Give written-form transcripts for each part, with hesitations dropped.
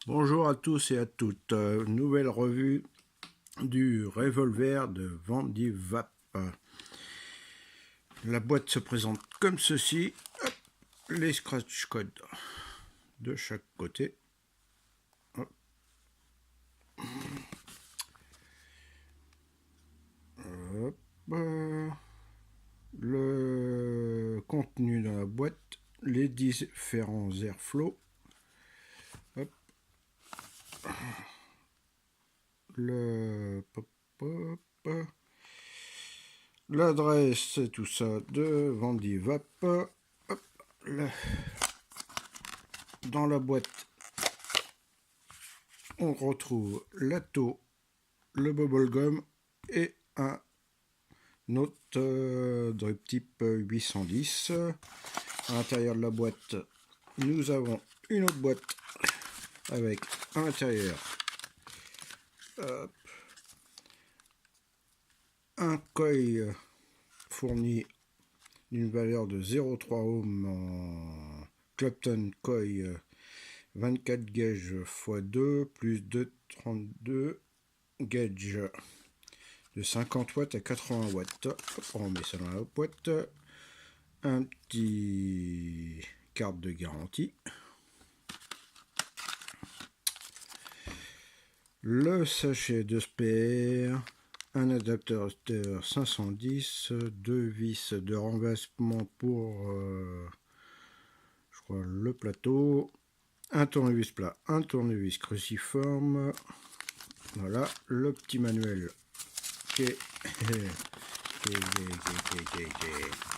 Bonjour à tous et à toutes. Nouvelle revue du revolver de Vandivap. La boîte se présente comme ceci. Hop, les scratch codes de chaque côté. Hop. Hop. Le contenu dans la boîte, les différents airflows. Hop. Le pop, pop. L'adresse, c'est tout ça de Vandivap. Hop. Dans la boîte, on retrouve l'atto, le bubblegum et un autre drip type 810. À l'intérieur de la boîte, nous avons une autre boîte avec à l'intérieur un coil fourni d'une valeur de 0,3 ohm en Clapton coil 24 gauge x2 plus 2,32 gauge de 50 watts à 80 watts. On met ça dans la boîte. Un petit carte de garantie. Le sachet de spare. Un adaptateur 510. Deux vis de renversement pour je crois le plateau. Un tournevis plat, un tournevis cruciforme. Voilà le petit manuel qui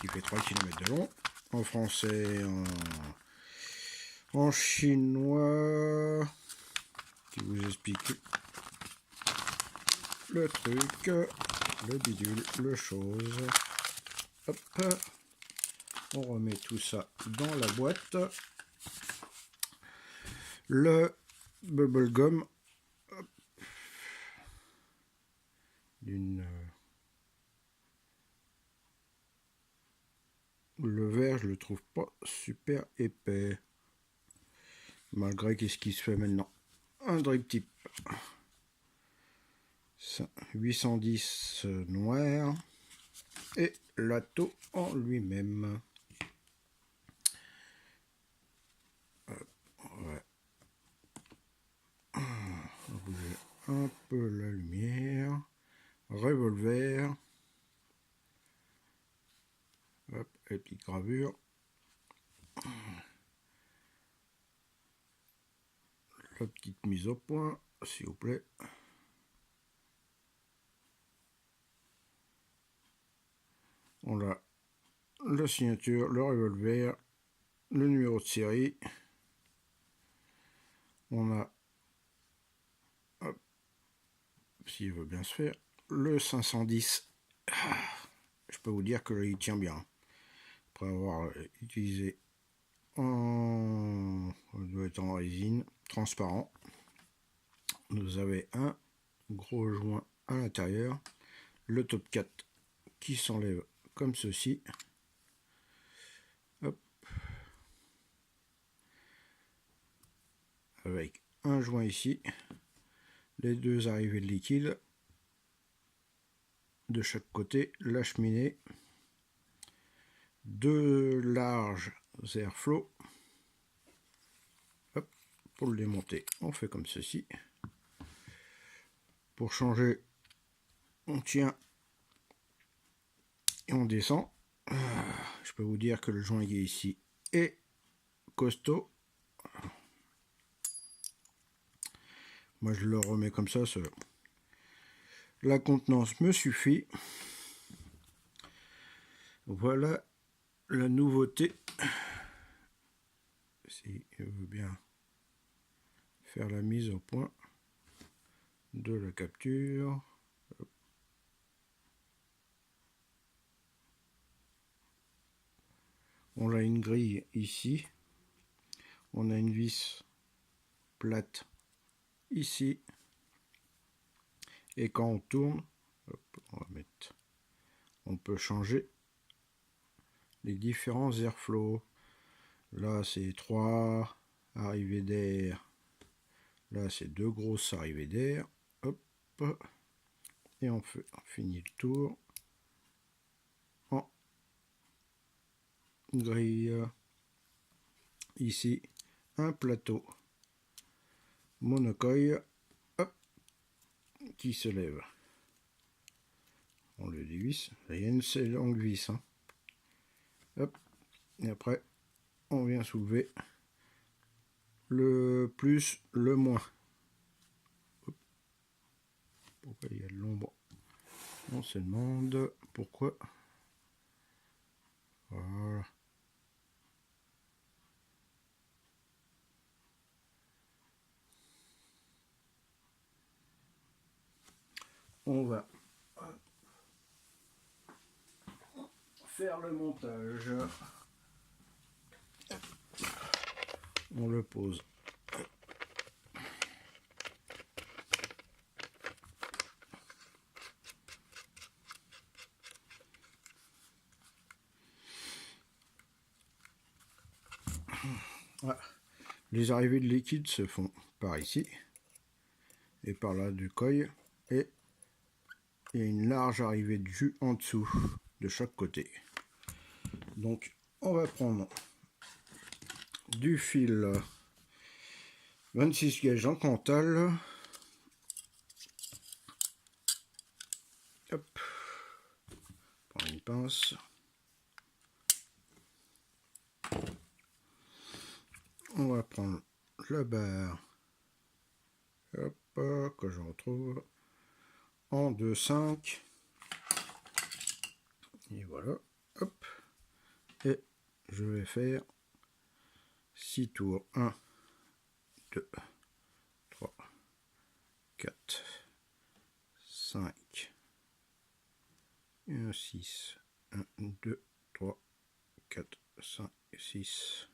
fait 3 km de long, en français, en chinois, qui vous explique le truc, le bidule, le chose. Hop, on remet tout ça dans la boîte. Le bubblegum d'une le verre, je le trouve pas super épais, malgré qu'est-ce qui se fait maintenant. Un drip type 810 noir et l'atto en lui-même. Ouais. Bouger un peu la lumière. Revolver. Hop, et petite gravure. La petite mise au point, s'il vous plaît. On a la signature, le revolver, le numéro de série. On a, s'il veut bien se faire, le 510. Je peux vous dire que il tient bien. Après avoir utilisé il doit être en résine transparent. Vous avez un gros joint à l'intérieur, le top 4 qui s'enlève comme ceci. Hop. Avec un joint ici, les deux arrivées de liquide de chaque côté, la cheminée, deux larges airflow. Hop. Pour le démonter, on fait comme ceci. Pour changer, on tient et on descend. Je peux vous dire que le joint qui est ici est costaud. Moi je le remets comme ça, la contenance me suffit. Voilà la nouveauté. Si je veux bien faire la mise au point de la capture. Hop. On a une grille ici. On a une vis plate ici. Et quand on tourne, hop, on peut changer les différents airflows. Là, c'est 3 arrivées d'air Là, c'est 2 grosses arrivées d'air. Hop. Et on finit le tour en grille. Ici, un plateau monocoque qui se lève. On le dévisse. Il y a une seule longue vis. Hein. Hop. Et après, on vient soulever le plus, le moins. Hop. Pourquoi il y a de l'ombre? On se demande pourquoi. Voilà. On va faire le montage. On le pose. Voilà. Les arrivées de liquide se font par ici et par là du coil, et il y a une large arrivée de jus en dessous de chaque côté. Donc on va prendre du fil 26 gauges en cantal. Hop. Prends une pince. On va prendre la barre, hop, que je retrouve en 2,5. Et voilà, hop. Et je vais faire 6 tours. 1, 2, 3, 4, 5, et un 6. 1, 2, 3, 4, 5, 6.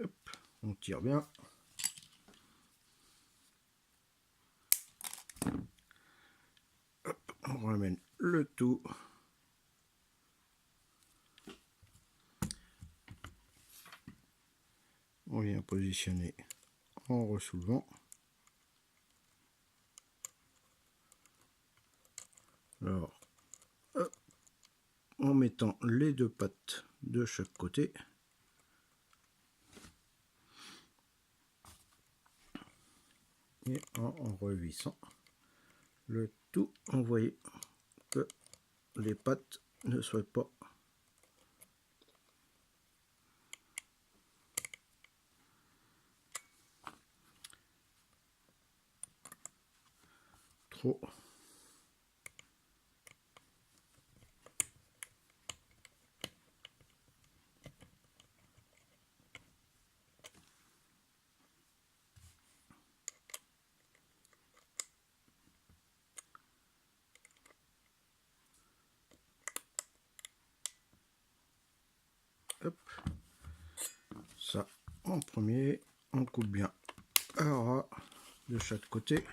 Hop, on tire bien. Hop, on ramène le tout. On vient positionner en ressoulevant. Alors, hop, en mettant les 2 pattes de chaque côté. Et en revissant le tout, on voyait que les pattes ne soient pas trop hop. Ça en premier, on coupe bien à ras de chaque côté.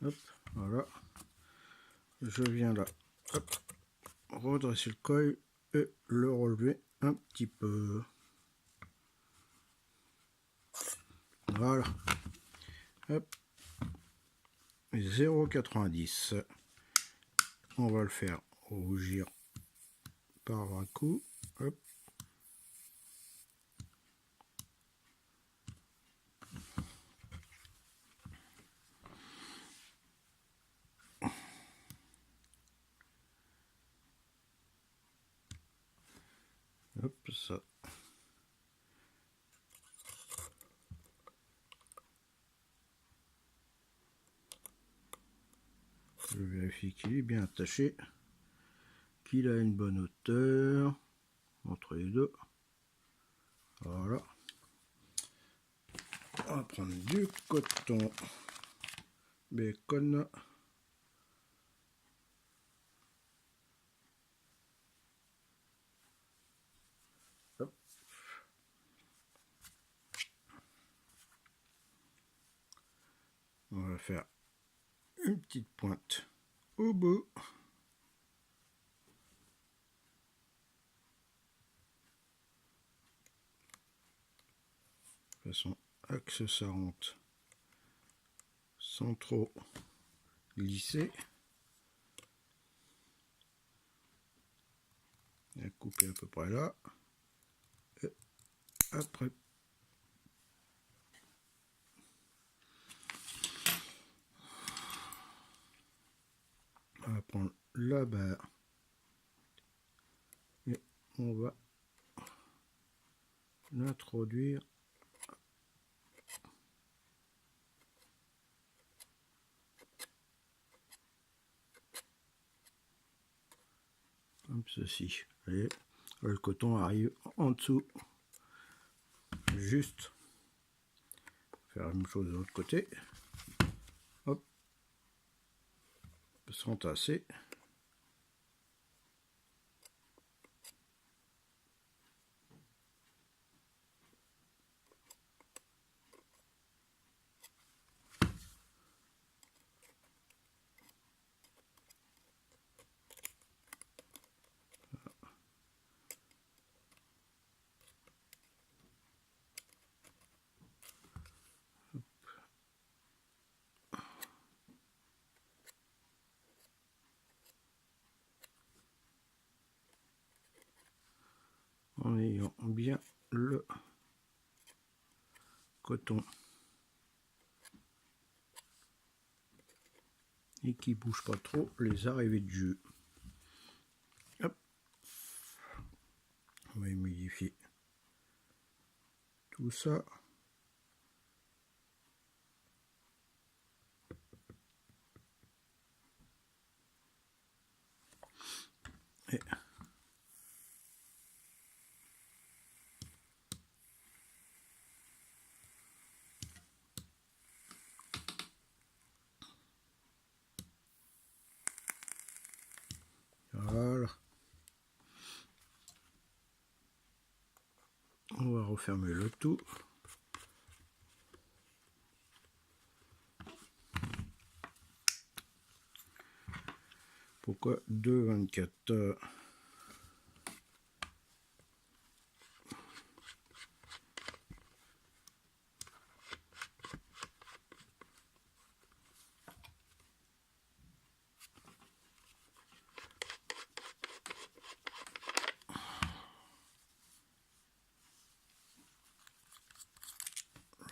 Hop, voilà. Je viens là, hop, redresser le coil et le relever un petit peu. Voilà. Hop. 0,90. On va le faire rougir par un coup. Hop. Hop, ça. Je vérifie qu'il est bien attaché, qu'il a une bonne hauteur entre les deux. Voilà. On va prendre du coton bacon. Hop. On va faire une petite pointe au bout. De façon à que ça rentre sans trop glisser. Et couper à peu près là. Et après, on va prendre la barre et on va l'introduire comme ceci. Et le coton arrive en dessous. Juste faire la même chose de l'autre côté. Hop, s'entasser. En ayant bien le coton et qui bouge pas trop les arrivées de jus. Hop. On va humidifier tout ça. Et voilà. On va refermer le tout. Pourquoi 2,24 ?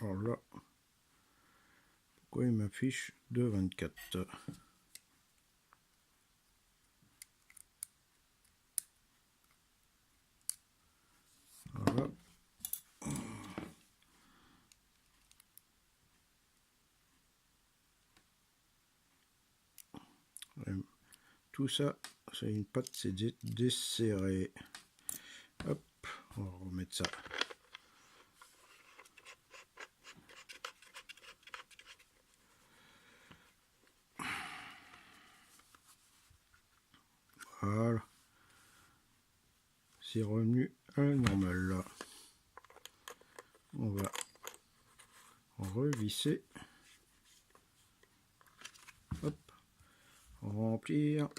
Alors là, pourquoi il m'affiche 2,24 ? Voilà. Tout ça, c'est une pâte, c'est desserré. Hop, on va remettre ça. Voilà. C'est revenu à la normale là. On va revisser. Hop, remplir.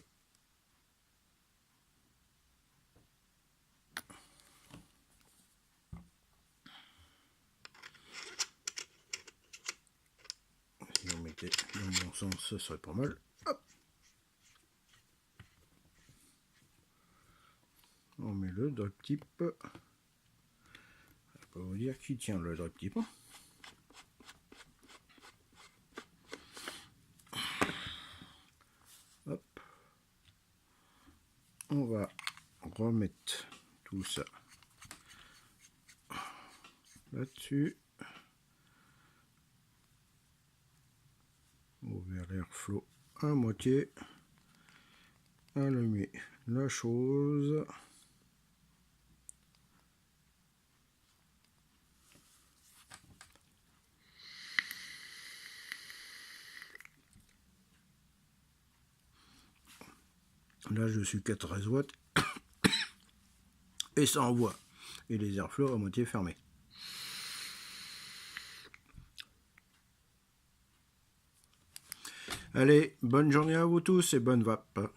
Si on mettait dans le bon sens, ce serait pas mal. Hop. On met le drop tip. Je ne vais pas vous dire qui tient le drop tip. Hop. On va remettre tout ça là-dessus. Ouvrir l'airflow à moitié. Allumer la chose. Là, je suis 14 watts et ça envoie. Et les airflows à moitié fermés. Allez, bonne journée à vous tous et bonne vape.